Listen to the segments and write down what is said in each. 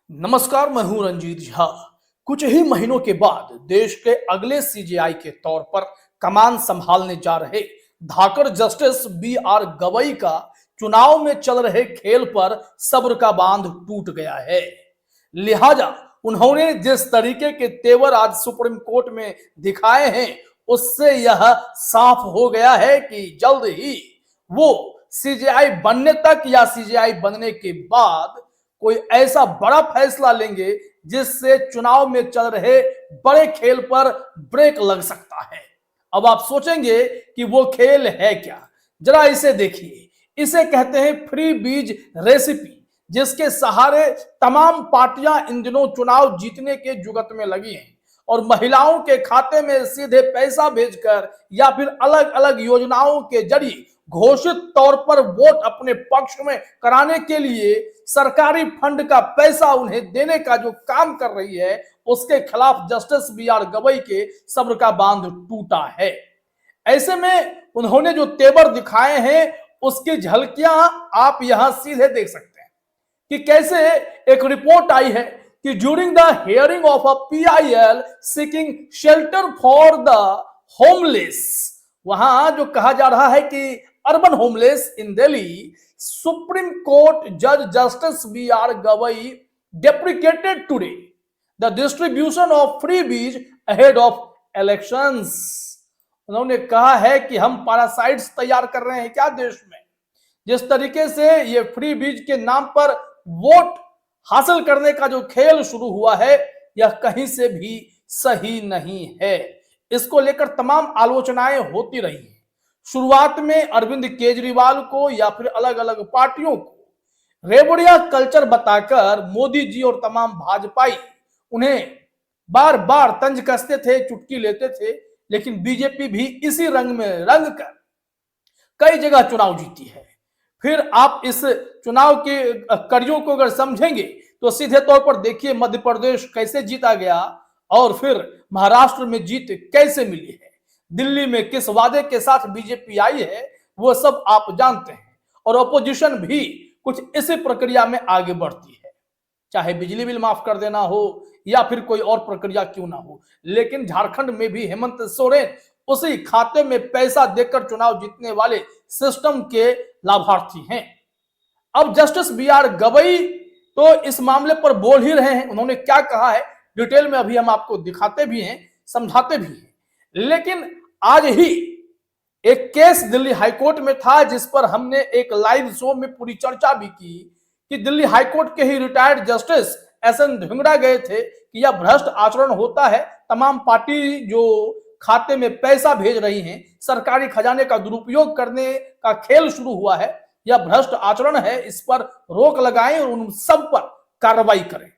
नमस्कार, मैं हूं रंजीत झा। कुछ ही महीनों के बाद देश के अगले सीजेआई के तौर पर कमान संभालने जा रहे धाकड़ जस्टिस बी.आर. गवई का चुनाव में चल रहे खेल पर सब्र का बांध टूट गया है। लिहाजा उन्होंने जिस तरीके के तेवर आज सुप्रीम कोर्ट में दिखाए हैं, उससे यह साफ हो गया है कि जल्द ही वो सीजेआई बनने तक या सीजेआई बनने के बाद कोई ऐसा बड़ा फैसला लेंगे जिससे चुनाव में चल रहे बड़े खेल पर ब्रेक लग सकता है। अब आप सोचेंगे कि वो खेल है क्या? जरा इसे देखिए। इसे कहते हैं फ्री बीज रेसिपी, जिसके सहारे तमाम पार्टियां इन दिनों चुनाव जीतने के जुगत में लगी हैं और महिलाओं के खाते में सीधे पैसा भेजकर या फिर अलग अलग योजनाओं के जरिए घोषित तौर पर वोट अपने पक्ष में कराने के लिए सरकारी फंड का पैसा उन्हें देने का जो काम कर रही है, उसके खिलाफ जस्टिस बी.आर. गवई के सब्र का बांध टूटा है। ऐसे में उन्होंने जो तेवर दिखाए हैं, उसकी झलकियां आप यहां सीधे देख सकते हैं कि कैसे एक रिपोर्ट आई है कि during the hearing of a PIL seeking shelter for the homeless, वहां जो कहा जा रहा है कि urban homeless in Delhi, supreme court जज justice B R. Gavai deprecated today the distribution of freebies ahead of elections। उन्होंने कहा है कि हम पैरासाइट्स तैयार कर रहे हैं क्या देश में? जिस तरीके से ये फ्री बीज के नाम पर वोट हासिल करने का जो खेल शुरू हुआ है, यह कहीं से भी सही नहीं है। इसको लेकर तमाम आलोचनाएं होती रही हैं। शुरुआत में अरविंद केजरीवाल को या फिर अलग अलग पार्टियों को रेवड़िया कल्चर बताकर मोदी जी और तमाम भाजपाई उन्हें बार बार तंज कसते थे, चुटकी लेते थे, लेकिन बीजेपी भी इसी रंग में रंग कर कई जगह चुनाव जीती है। फिर आप इस चुनाव के कड़ियों को अगर समझेंगे तो सीधे तौर पर देखिए मध्य प्रदेश कैसे जीता गया और फिर महाराष्ट्र में जीत कैसे मिली है, दिल्ली में किस वादे के साथ बीजेपी आई है, वो सब आप जानते हैं। और ऑपोजिशन भी कुछ इसी प्रक्रिया में आगे बढ़ती है, चाहे बिजली बिल माफ कर देना हो या फिर कोई और प्रक्रिया क्यों ना हो। लेकिन झारखंड में भी हेमंत सोरेन उसी खाते में पैसा देकर चुनाव जीतने वाले सिस्टम के लाभार्थी हैं। अब जस्टिस बी.आर. गवई तो इस मामले पर बोल ही रहे हैं। उन्होंने क्या कहा है डिटेल में अभी हम आपको दिखाते भी हैं, समझाते भी हैं। लेकिन आज ही एक केस दिल्ली हाईकोर्ट में था जिस पर हमने एक लाइव शो में पूरी चर्चा भी की कि दिल्ली हाईकोर्ट के ही रिटायर्ड जस्टिस SN धिंगड़ा गए थे कि यह भ्रष्ट आचरण होता है, तमाम पार्टी जो खाते में पैसा भेज रही हैं, सरकारी खजाने का दुरुपयोग करने का खेल शुरू हुआ है, यह भ्रष्ट आचरण है, इस पर रोक लगाएं और उन सब पर कार्रवाई करें।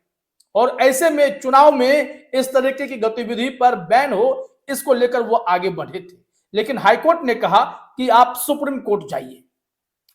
और ऐसे में चुनाव में इस तरीके की गतिविधि पर बैन हो, इसको लेकर वो आगे बढ़े थे। लेकिन हाईकोर्ट ने कहा कि आप सुप्रीम कोर्ट जाइए।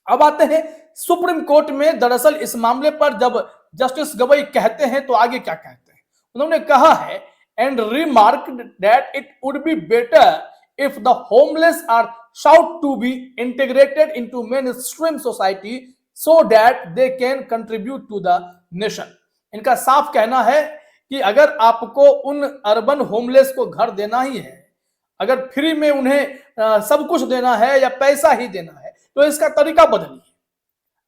अब आते हैं सुप्रीम कोर्ट में। दरअसल इस मामले पर जब जस्टिस गवई कहते हैं तो आगे क्या कहते हैं? उन्होंने कहा है and remarked that it would be better if the homeless are sought to be integrated into mainstream society so that they can contribute to the nation। इनका साफ कहना है कि अगर आपको उन अर्बन होमलेस को घर देना ही है, अगर फ्री में उन्हें सब कुछ देना है या पैसा ही देना है, तो इसका तरीका बदलिए।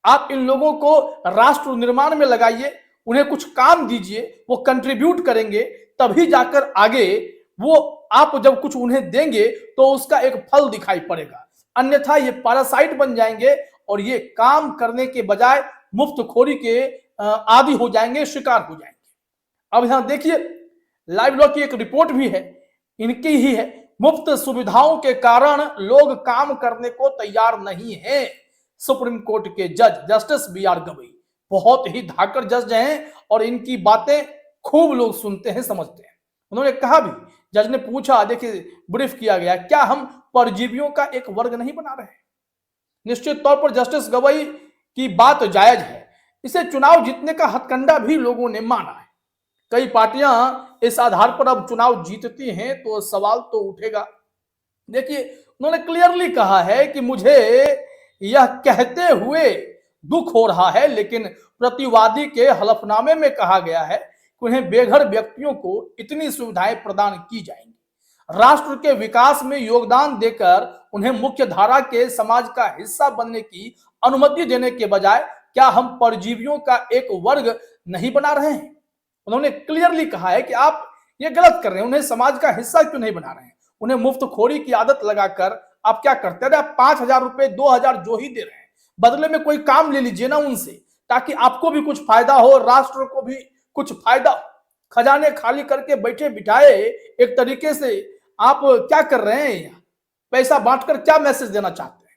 आप इन लोगों को राष्ट्र निर्माण में लगाइए, उन्हें कुछ काम दीजिए, वो कंट्रीब्यूट करेंगे, तभी जाकर आगे वो आप जब कुछ उन्हें देंगे तो उसका एक फल दिखाई पड़ेगा। अन्यथा ये पैरासाइट बन जाएंगे और ये काम करने के बजाय मुफ्तखोरी के आदी हो जाएंगे, शिकार हो जाएंगे। अब यहां देखिए लाइव लॉ की एक रिपोर्ट भी है, इनकी ही है। मुफ्त सुविधाओं के कारण लोग काम करने को तैयार नहीं है। सुप्रीम कोर्ट के जज जस्टिस बी.आर. गवई बहुत ही धाकड़ जज हैं और इनकी बातें खूब लोग सुनते हैं, समझते हैं। उन्होंने कहा भी, जज ने पूछा, देखिए ब्रीफ किया गया, क्या हम परजीवियों का एक वर्ग नहीं बना रहे? निश्चित तौर पर जस्टिस गवई की बात जायज है। इसे चुनाव जीतने का हथकंडा भी लोगों ने माना है। कई पार्टियां इस आधार पर अब चुनाव जीतती हैं तो सवाल तो उठेगा। देखिए उन्होंने क्लियरली कहा है कि मुझे यह कहते हुए दुख हो रहा है, लेकिन प्रतिवादी के हलफनामे में कहा गया है कि उन्हें बेघर व्यक्तियों को इतनी सुविधाएं प्रदान की जाएंगी। राष्ट्र के विकास में योगदान देकर उन्हें मुख्य धारा के समाज का हिस्सा बनने की अनुमति देने के बजाय क्या हम परजीवियों का एक वर्ग नहीं बना रहे हैं? उन्होंने क्लियरली कहा है कि आप ये गलत कर रहे हैं, उन्हें समाज का हिस्सा क्यों नहीं बना रहे हैं? उन्हें मुफ्तखोरी की आदत लगाकर आप क्या करते हैं? 5,000 रुपए 2,000 जो ही दे रहे हैं, बदले में कोई काम ले लीजिए ना उनसे, ताकि आपको भी कुछ फायदा हो, राष्ट्र को भी कुछ फायदा हो। खजाने खाली करके बैठे बिठाए एक तरीके से आप क्या कर रहे हैं? पैसा बांटकर क्या मैसेज देना चाहते हैं?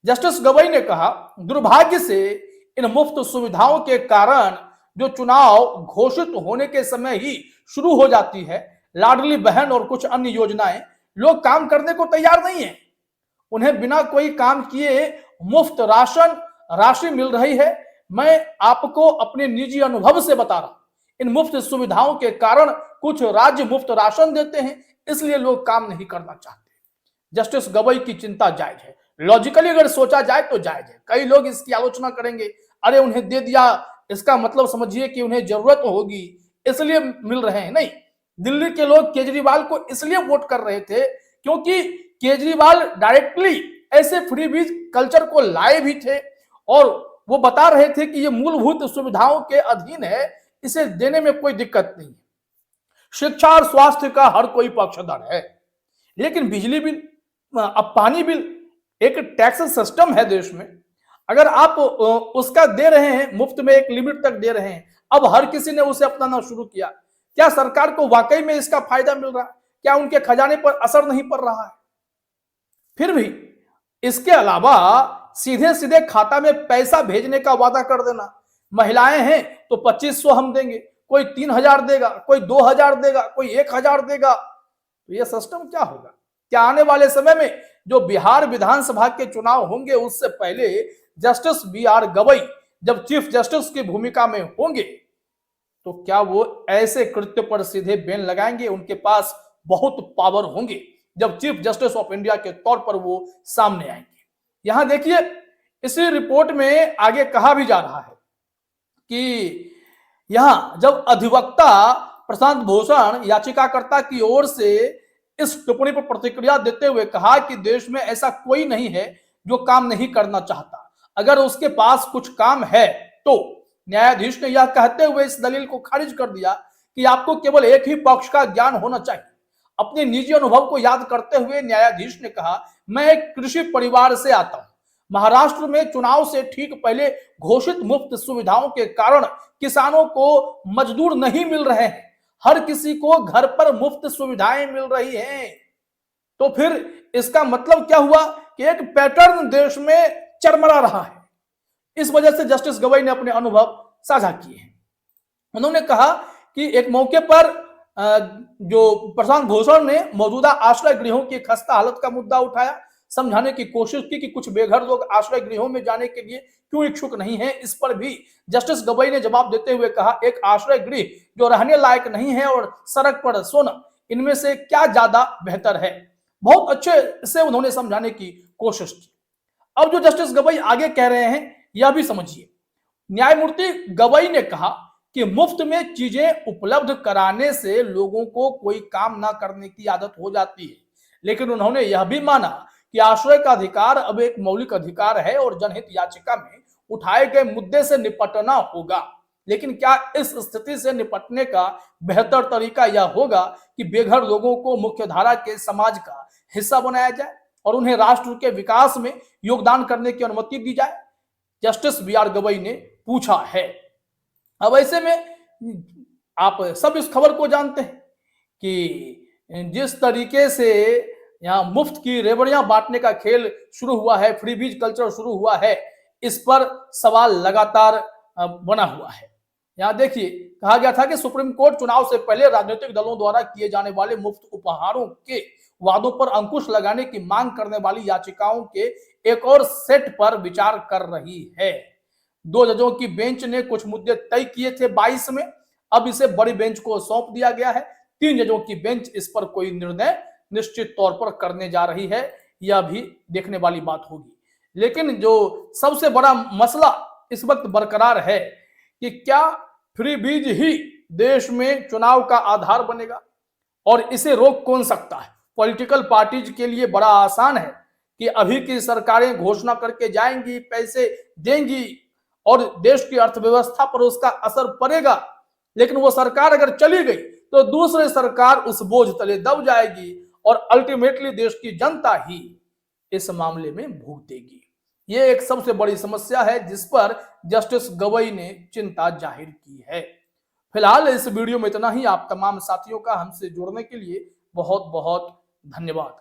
जस्टिस गवई ने कहा, दुर्भाग्य से इन मुफ्त सुविधाओं के कारण जो चुनाव घोषित होने के समय ही शुरू हो जाती है, लाडली बहन और कुछ अन्य योजनाएं, लोग काम करने को तैयार नहीं है। उन्हें बिना कोई काम किए मुफ्त राशन राशि मिल रही है। मैं आपको अपने निजी अनुभव से बता रहा हूं, इन मुफ्त सुविधाओं के कारण कुछ राज्य मुफ्त राशन देते हैं, इसलिए लोग काम नहीं करना चाहते। जस्टिस गवई की चिंता जायज है, लॉजिकली अगर सोचा जाए तो जायज है। कई लोग इसकी आलोचना करेंगे, अरे उन्हें दे दिया, इसका मतलब समझिए कि उन्हें जरूरत होगी इसलिए मिल रहे हैं। नहीं, दिल्ली के लोग केजरीवाल को इसलिए वोट कर रहे थे क्योंकि केजरीवाल डायरेक्टली ऐसे फ्रीबीज कल्चर को लाए भी थे और वो बता रहे थे कि ये मूलभूत सुविधाओं के अधीन है, इसे देने में कोई दिक्कत नहीं है। शिक्षा और स्वास्थ्य का हर कोई पक्षधर है, लेकिन बिजली बिल, अब पानी बिल, एक टैक्स सिस्टम है देश में, अगर आप उसका दे रहे हैं मुफ्त में, एक लिमिट तक दे रहे हैं, अब हर किसी ने उसे अपनाना शुरू किया, क्या सरकार को वाकई में इसका फायदा मिल रहा है? क्या उनके खजाने पर असर नहीं पड़ रहा है? फिर भी इसके अलावा सीधे सीधे खाता में पैसा भेजने का वादा कर देना, महिलाएं हैं तो 2,500 हम देंगे, कोई 3,000 देगा, कोई 2,000 देगा, कोई 1,000 देगा, तो यह सिस्टम क्या होगा? क्या आने वाले समय में जो बिहार विधानसभा के चुनाव होंगे उससे पहले जस्टिस BR गवई जब चीफ जस्टिस की भूमिका में होंगे तो क्या वो ऐसे कृत्य पर सीधे बैन लगाएंगे? उनके पास बहुत पावर होंगे जब चीफ जस्टिस ऑफ इंडिया के तौर पर वो सामने आएंगे। यहां देखिए, इसी रिपोर्ट में आगे कहा भी जा रहा है कि यहां जब अधिवक्ता प्रशांत भूषण याचिकाकर्ता की ओर से इस टिप्पणी पर प्रतिक्रिया देते हुए कहा कि देश में ऐसा कोई नहीं है जो काम नहीं करना चाहता, अगर उसके पास कुछ काम है तो। न्यायाधीश ने यह कहते हुए इस दलील को खारिज कर दिया कि आपको केवल एक ही पक्ष का ज्ञान होना चाहिए। अपने निजी अनुभव को याद करते हुए न्यायाधीश ने कहा, मैं एक कृषि परिवार से आता हूं। महाराष्ट्र में चुनाव से ठीक पहले घोषित मुफ्त सुविधाओं के कारण किसानों को मजदूर नहीं मिल रहे हैं, हर किसी को घर पर मुफ्त सुविधाएं मिल रही हैं। तो फिर इसका मतलब क्या हुआ कि एक पैटर्न देश में चरमरा रहा है। इस वजह से जस्टिस गवई ने अपने अनुभव साझा किए हैं। उन्होंने कहा कि एक मौके पर जो प्रशांत भूषण ने मौजूदा आश्रय गृहों की खस्ता हालत का मुद्दा उठाया, समझाने की कोशिश की कि कुछ बेघर लोग आश्रय गृहों में जाने के लिए क्यों इच्छुक नहीं है। इस पर भी जस्टिस गवई ने जवाब देते हुए कहा, एक आश्रय गृह जो रहने लायक नहीं है और सड़क पर सोना, इनमें से क्या ज्यादा बेहतर है? बहुत अच्छे से उन्होंने समझाने की कोशिश की। अब जो जस्टिस गवई आगे कह रहे हैं यह भी समझिए। न्यायमूर्ति गवई ने कहा कि मुफ्त में चीजें उपलब्ध कराने से लोगों को कोई काम ना करने की आदत हो जाती है, लेकिन उन्होंने यह भी माना कि आश्रय का अधिकार अब एक मौलिक अधिकार है और जनहित याचिका में उठाए गए मुद्दे से निपटना होगा। लेकिन क्या इस स्थिति से निपटने का बेहतर तरीका यह होगा कि बेघर लोगों को मुख्यधारा के समाज का हिस्सा बनाया जाए और उन्हें राष्ट्र के विकास में योगदान करने की अनुमति दी जाए? जस्टिस BR गवई ने पूछा है। अब ऐसे में आप सब इस खबर को जानते हैं कि जिस तरीके से यहाँ मुफ्त की रेवड़ियां बांटने का खेल शुरू हुआ है, फ्रीबीज कल्चर शुरू हुआ है, इस पर सवाल लगातार बना हुआ है। यहाँ देखिए, कहा गया था कि सुप्रीम कोर्ट चुनाव से पहले राजनीतिक दलों द्वारा किए जाने वाले मुफ्त उपहारों के वादों पर अंकुश लगाने की मांग करने वाली याचिकाओं के एक और सेट पर विचार कर रही है। 2 जजों की बेंच ने कुछ मुद्दे तय किए थे 22 में, अब इसे बड़ी बेंच को सौंप दिया गया है। 3 जजों की बेंच इस पर कोई निर्णय निश्चित तौर पर करने जा रही है, यह भी देखने वाली बात होगी। लेकिन जो सबसे बड़ा मसला इस वक्त बरकरार है कि क्या फ्री बीज ही देश में चुनाव का आधार बनेगा और इसे रोक कौन सकता है। पॉलिटिकल पार्टीज के लिए बड़ा आसान है कि अभी की सरकारें घोषणा करके जाएंगी, पैसे देंगी और देश की अर्थव्यवस्था पर उसका असर पड़ेगा, लेकिन वो सरकार अगर चली गई तो दूसरी सरकार उस बोझ तले दब जाएगी और अल्टीमेटली देश की जनता ही इस मामले में भुगतेगी। ये एक सबसे बड़ी समस्या है जिस पर जस्टिस गवई ने चिंता जाहिर की है। फिलहाल इस वीडियो में इतना ही। आप तमाम साथियों का हमसे जुड़ने के लिए बहुत बहुत धन्यवाद।